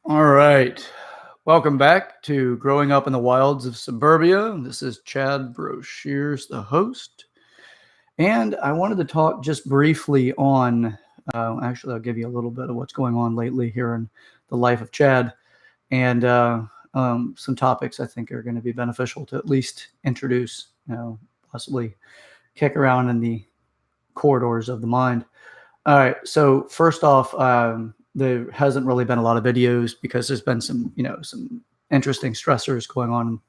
All right. Welcome back to Growing Up in the Wilds of Suburbia. This is Chad Broshears, the host. And I wanted to talk just briefly on, actually, I'll give you a little bit of what's going on lately here in the life of Chad and some topics I think are going to be beneficial to at least introduce, possibly kick around in the corridors of the mind. All right. So first off, there hasn't really been a lot of videos because there's been some interesting stressors going on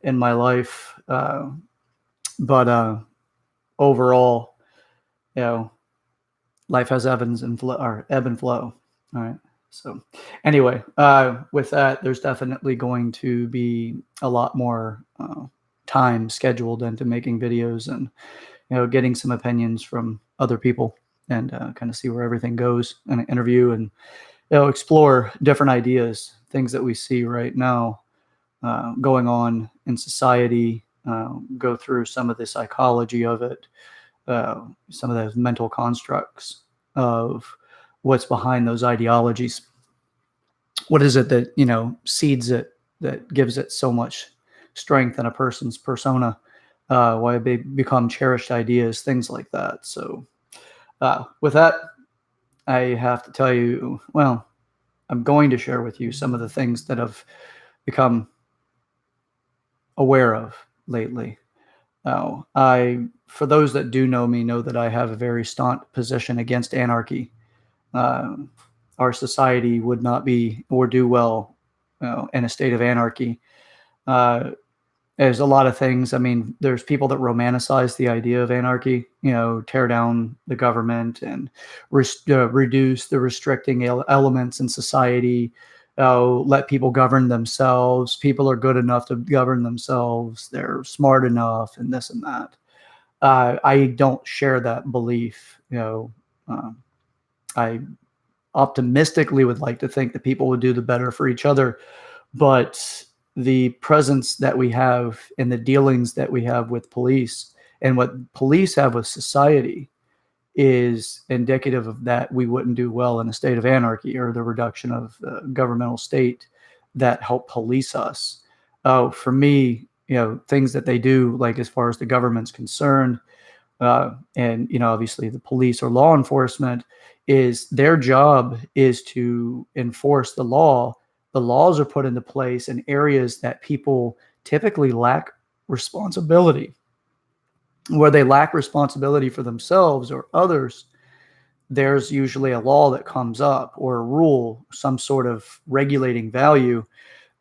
in my life. But overall, you know, life has ebbs and flow, or ebb and flow. All right. So anyway, with that, there's definitely going to be a lot more time scheduled into making videos and getting some opinions from other people and kind of see where everything goes in an interview and explore different ideas, things that we see right now going on in society, go through some of the psychology of it, some of those mental constructs of what's behind those ideologies. What is it that seeds it, that gives it so much strength in a person's persona? Why they become cherished ideas, things like that. So with that, I have to tell you, well, I'm going to share with you some of the things that I've become aware of lately. Now, for those that do know me, know that I have a very staunch position against anarchy. Our society would not be or do well in a state of anarchy. There's a lot of things. I mean, there's people that romanticize the idea of anarchy, tear down the government and reduce the restricting elements in society, let people govern themselves. People are good enough to govern themselves. They're smart enough and this and that. I don't share that belief. I optimistically would like to think that people would do the better for each other, but the presence that we have and the dealings that we have with police and what police have with society is indicative of that we wouldn't do well in a state of anarchy or the reduction of the governmental state that help police us. For me, things that they do, like as far as the government's concerned, and obviously the police or law enforcement, is their job is to enforce the law. The laws are put into place in areas that people typically lack responsibility, where they lack responsibility for themselves or others. There's usually a law that comes up or a rule, some sort of regulating value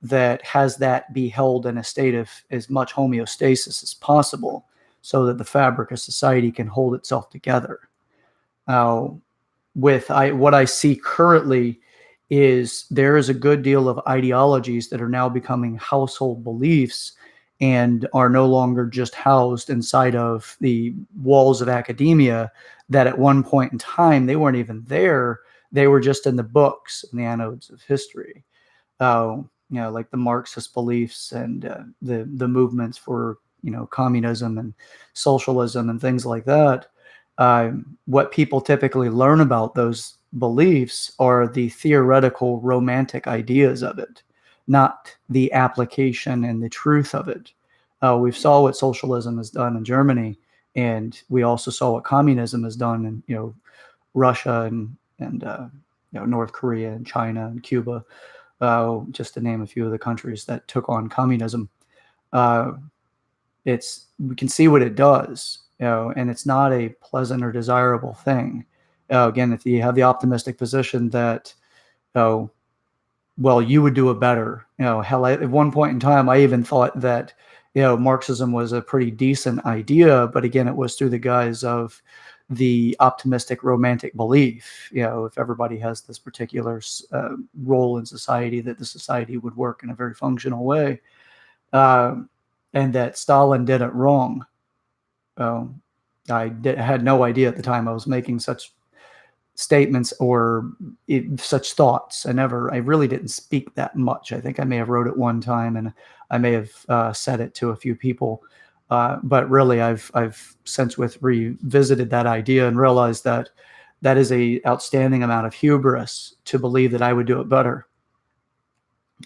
that has that be held in a state of as much homeostasis as possible so that the fabric of society can hold itself together. What I see currently is there is a good deal of ideologies that are now becoming household beliefs and are no longer just housed inside of the walls of academia, that at one point in time, they weren't even there. They were just in the books and the annodes of history. Like the Marxist beliefs and the movements for, communism and socialism and things like that. What people typically learn about those beliefs are the theoretical romantic ideas of it, not the application and the truth of it. We saw what socialism has done in Germany, and we also saw what communism has done in Russia and North Korea and China and Cuba, just to name a few of the countries that took on communism. We can see what it does, and it's not a pleasant or desirable thing. Again, if you have the optimistic position that, well, you would do it better. Hell, at one point in time, I even thought that, Marxism was a pretty decent idea, but again, it was through the guise of the optimistic romantic belief. If everybody has this particular role in society, that the society would work in a very functional way, and that Stalin did it wrong. I had no idea at the time I was making such statements or such thoughts. I really didn't speak that much. I think I may have wrote it one time and I may have said it to a few people. But really, I've since revisited that idea and realized that that is a outstanding amount of hubris to believe that I would do it better.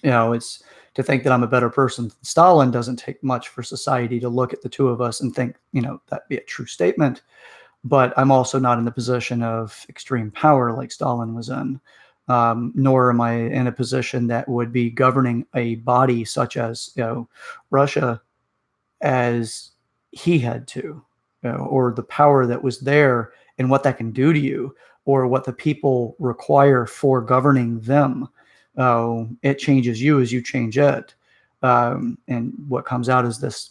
It's to think that I'm a better person than Stalin doesn't take much for society to look at the two of us and think, that'd be a true statement. But I'm also not in the position of extreme power like Stalin was in, nor am I in a position that would be governing a body such as Russia as he had to, or the power that was there and what that can do to you, or what the people require for governing them. It changes you as you change it. And what comes out is this,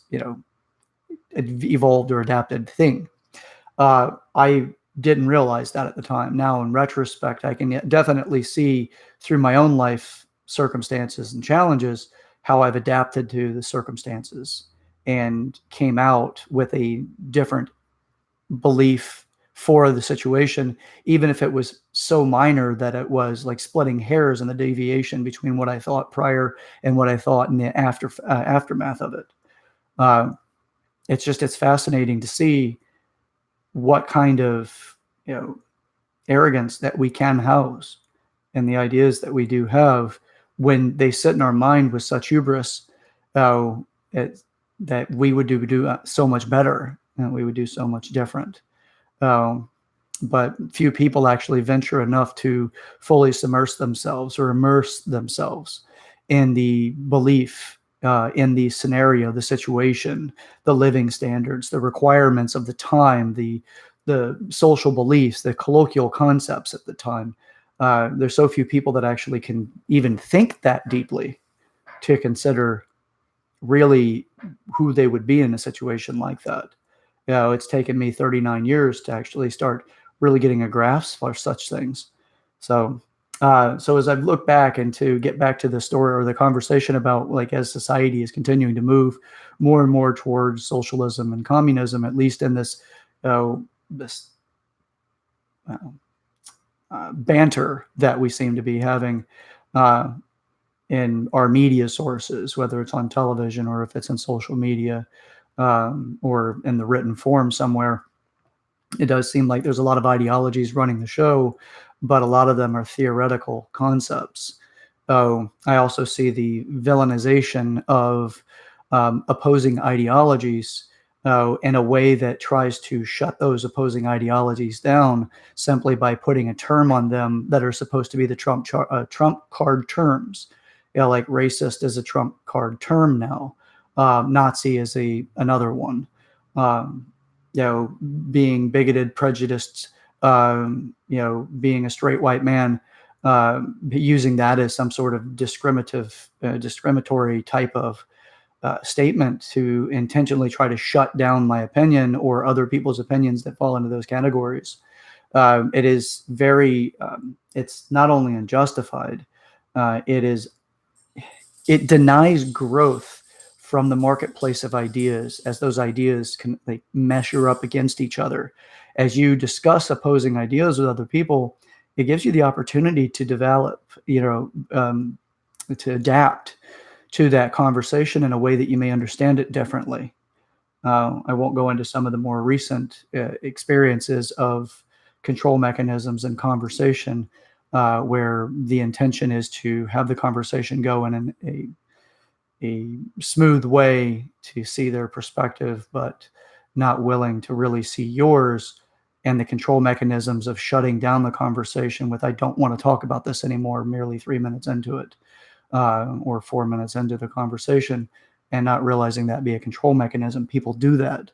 evolved or adapted thing. I didn't realize that at the time. Now, in retrospect, I can definitely see through my own life circumstances and challenges how I've adapted to the circumstances and came out with a different belief for the situation, even if it was so minor that it was like splitting hairs in the deviation between what I thought prior and what I thought in the aftermath of it. It's fascinating to see what kind of arrogance that we can house and the ideas that we do have when they sit in our mind with such hubris, that we would do so much better and we would do so much different. But few people actually venture enough to fully immerse themselves in the belief, in the scenario, the situation, the living standards, the requirements of the time, the social beliefs, the colloquial concepts at the time. There's so few people that actually can even think that deeply to consider really who they would be in a situation like that. It's taken me 39 years to actually start really getting a grasp for such things. So as I look back and to get back to the story or the conversation about, like, as society is continuing to move more and more towards socialism and communism, at least in this banter that we seem to be having in our media sources, whether it's on television or if it's in social media, or in the written form somewhere, it does seem like there's a lot of ideologies running the show, but a lot of them are theoretical concepts. I also see the villainization of opposing ideologies in a way that tries to shut those opposing ideologies down simply by putting a term on them that are supposed to be the Trump card terms. Like racist is a Trump card term now. Nazi is another one. Being bigoted, prejudiced, being a straight white man, using that as some sort of discriminatory type of statement to intentionally try to shut down my opinion or other people's opinions that fall into those categories. It is very, it's not only unjustified, it denies growth from the marketplace of ideas, as those ideas can measure up against each other. As you discuss opposing ideas with other people, it gives you the opportunity to develop, to adapt to that conversation in a way that you may understand it differently. I won't go into some of the more recent experiences of control mechanisms and conversation, where the intention is to have the conversation go in a smooth way to see their perspective, but not willing to really see yours, and the control mechanisms of shutting down the conversation with, I don't want to talk about this anymore, merely 3 minutes into it, or 4 minutes into the conversation, and not realizing that be a control mechanism. People do that,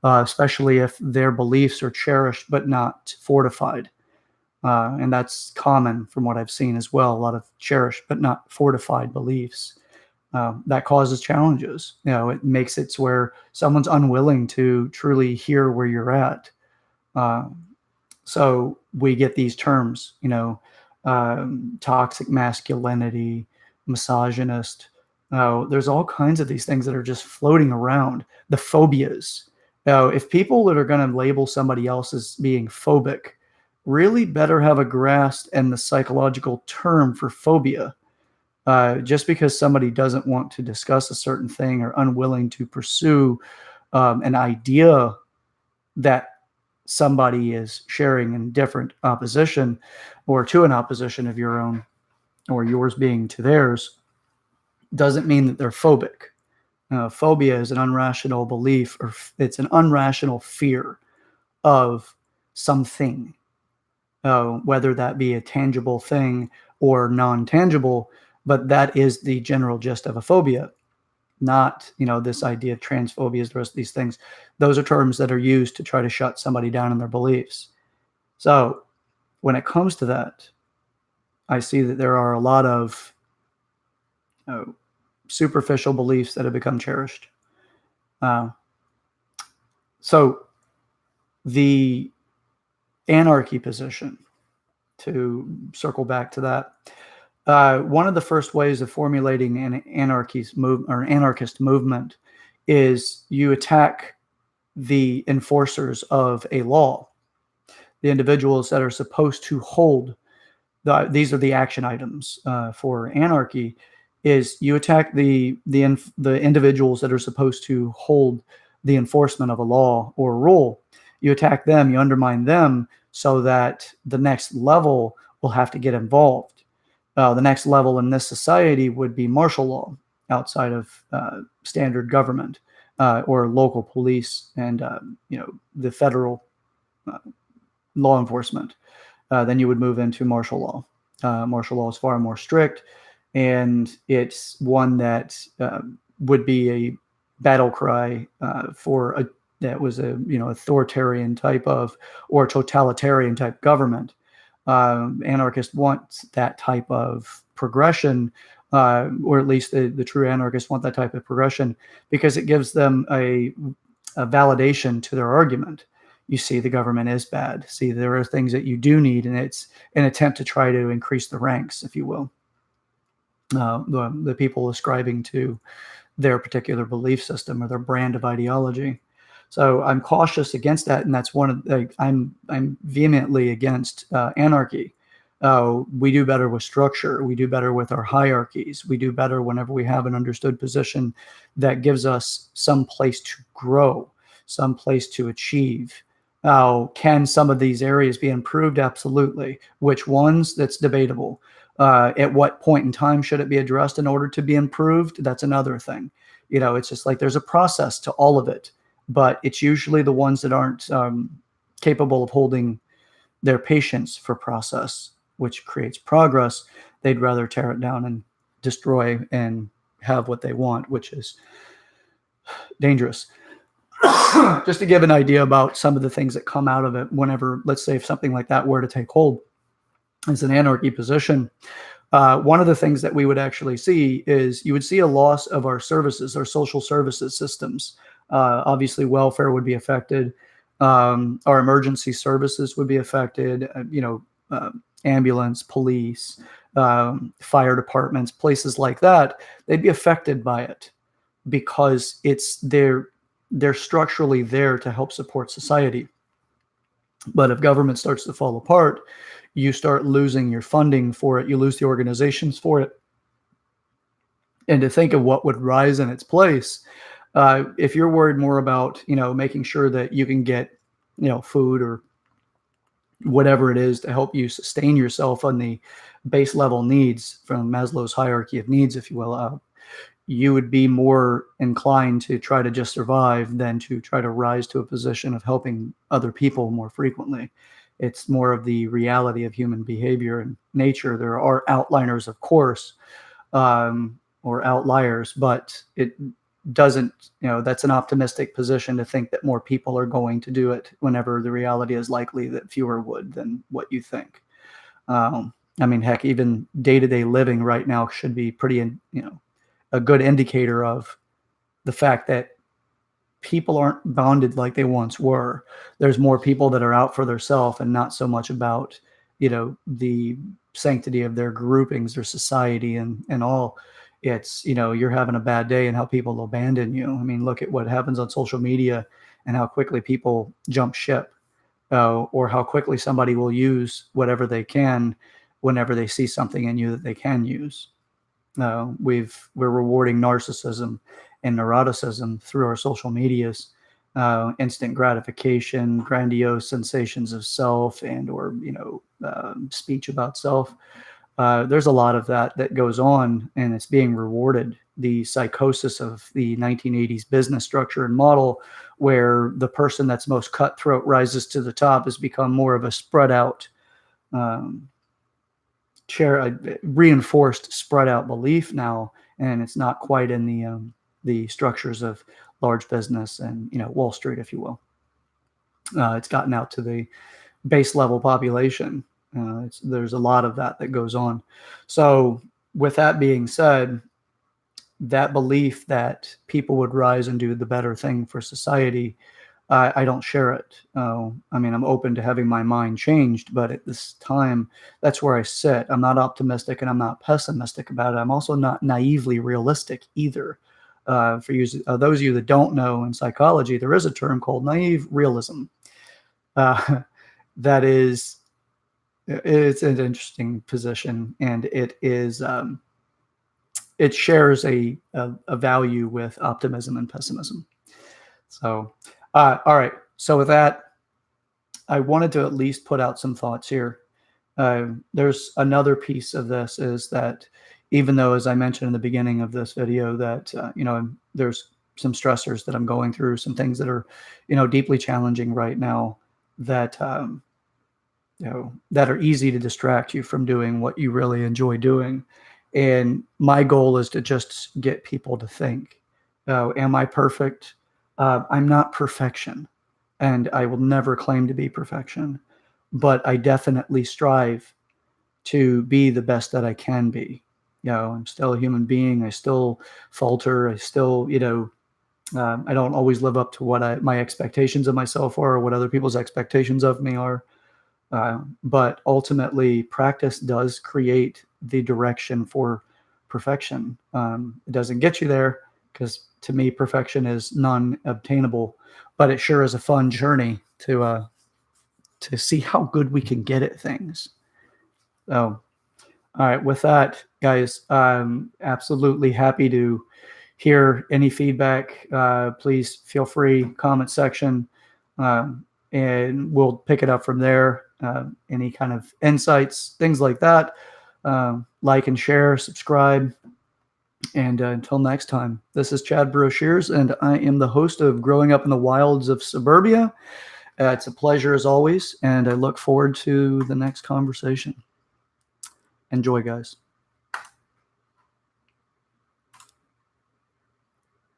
especially if their beliefs are cherished but not fortified. And that's common from what I've seen as well, a lot of cherished but not fortified beliefs. That causes challenges. It makes it where someone's unwilling to truly hear where you're at. So we get these terms, toxic masculinity, misogynist. There's all kinds of these things that are just floating around. The phobias. If people that are going to label somebody else as being phobic really better have a grasp and the psychological term for phobia. Just because somebody doesn't want to discuss a certain thing or unwilling to pursue an idea that somebody is sharing in different opposition, or to an opposition of your own, or yours being to theirs, doesn't mean that they're phobic. Phobia is an irrational belief, or it's an irrational fear of something, whether that be a tangible thing or non-tangible. But that is the general gist of a phobia, not, this idea of transphobias, the rest of these things. Those are terms that are used to try to shut somebody down in their beliefs. So when it comes to that, I see that there are a lot of superficial beliefs that have become cherished. So the anarchy position, to circle back to that, one of the first ways of formulating an anarchist movement is you attack the enforcers of a law, the individuals that are supposed to hold these are the action items for anarchy. Is you attack the individuals that are supposed to hold the enforcement of a law or a rule. You attack them, you undermine them, so that the next level will have to get involved. The next level in this society would be martial law, outside of standard government, or local police, and the federal law enforcement. Then you would move into martial law. Martial law is far more strict, and it's one that would be a battle cry for that was a authoritarian type of, or totalitarian type government. Anarchists want that type of progression, or at least the true anarchists want that type of progression, because it gives them a validation to their argument. You see, the government is bad. See, there are things that you do need, and it's an attempt to try to increase the ranks, if you will. The people ascribing to their particular belief system or their brand of ideology. So I'm cautious against that, and that's one of I'm vehemently against anarchy. We do better with structure. We do better with our hierarchies. We do better whenever we have an understood position that gives us some place to grow, some place to achieve. Can some of these areas be improved? Absolutely. Which ones? That's debatable. At what point in time should it be addressed in order to be improved? That's another thing. It's just like there's a process to all of it, but it's usually the ones that aren't capable of holding their patience for process, which creates progress. They'd rather tear it down and destroy and have what they want, which is dangerous. Just to give an idea about some of the things that come out of it whenever, let's say, if something like that were to take hold as an anarchy position, one of the things that we would actually see is you would see a loss of our services, our social services systems. Obviously, welfare would be affected. Our emergency services would be affected. Ambulance, police, fire departments, places like that, they'd be affected by it because they're structurally there to help support society. But if government starts to fall apart, you start losing your funding for it. You lose the organizations for it. And to think of what would rise in its place, if you're worried more about, making sure that you can get, food or whatever it is to help you sustain yourself on the base level needs from Maslow's hierarchy of needs, if you will, you would be more inclined to try to just survive than to try to rise to a position of helping other people more frequently. It's more of the reality of human behavior and nature. There are outliners, of course, or outliers, but it doesn't, that's an optimistic position to think that more people are going to do it whenever the reality is likely that fewer would than what you think. Heck, even day-to-day living right now should be pretty, a good indicator of the fact that people aren't bounded like they once were. There's more people that are out for themselves and not so much about, the sanctity of their groupings or society and all. It's, you're having a bad day and how people will abandon you. Look at what happens on social media and how quickly people jump ship, or how quickly somebody will use whatever they can whenever they see something in you that they can use. We're rewarding narcissism and neuroticism through our social medias, instant gratification, grandiose sensations of self, and or speech about self. There's a lot of that goes on, and it's being rewarded. The psychosis of the 1980s business structure and model, where the person that's most cutthroat rises to the top, has become more of a spread out, um, reinforced spread out belief now, and it's not quite in the structures of large business and Wall Street, if you will. It's gotten out to the base level population. There's a lot of that goes on. So with that being said, that belief that people would rise and do the better thing for society, I don't share it. I mean, I'm open to having my mind changed, but at this time, that's where I sit. I'm not optimistic and I'm not pessimistic about it. I'm also not naively realistic either. For you, those of you that don't know, in psychology, there is a term called naive realism. That is, it's an interesting position, and it is, it shares a value with optimism and pessimism. So, all right. So with that, I wanted to at least put out some thoughts here. There's another piece of this, is that even though, as I mentioned in the beginning of this video, that there's some stressors that I'm going through, some things that are deeply challenging right now, that that are easy to distract you from doing what you really enjoy doing. And my goal is to just get people to think, am I perfect? I'm not perfection, and I will never claim to be perfection, but I definitely strive to be the best that I can be. I'm still a human being. I still falter. I still, I don't always live up to what my expectations of myself are, or what other people's expectations of me are. But ultimately, practice does create the direction for perfection. It doesn't get you there, because to me, perfection is non-obtainable, but it sure is a fun journey to see how good we can get at things. So, all right, with that, guys, I'm absolutely happy to hear any feedback. Please feel free, comment section, and we'll pick it up from there. Any kind of insights, things like that. Like and share, subscribe. And until next time, this is Chad Broshears, and I am the host of Growing Up in the Wilds of Suburbia. It's a pleasure as always, and I look forward to the next conversation. Enjoy, guys.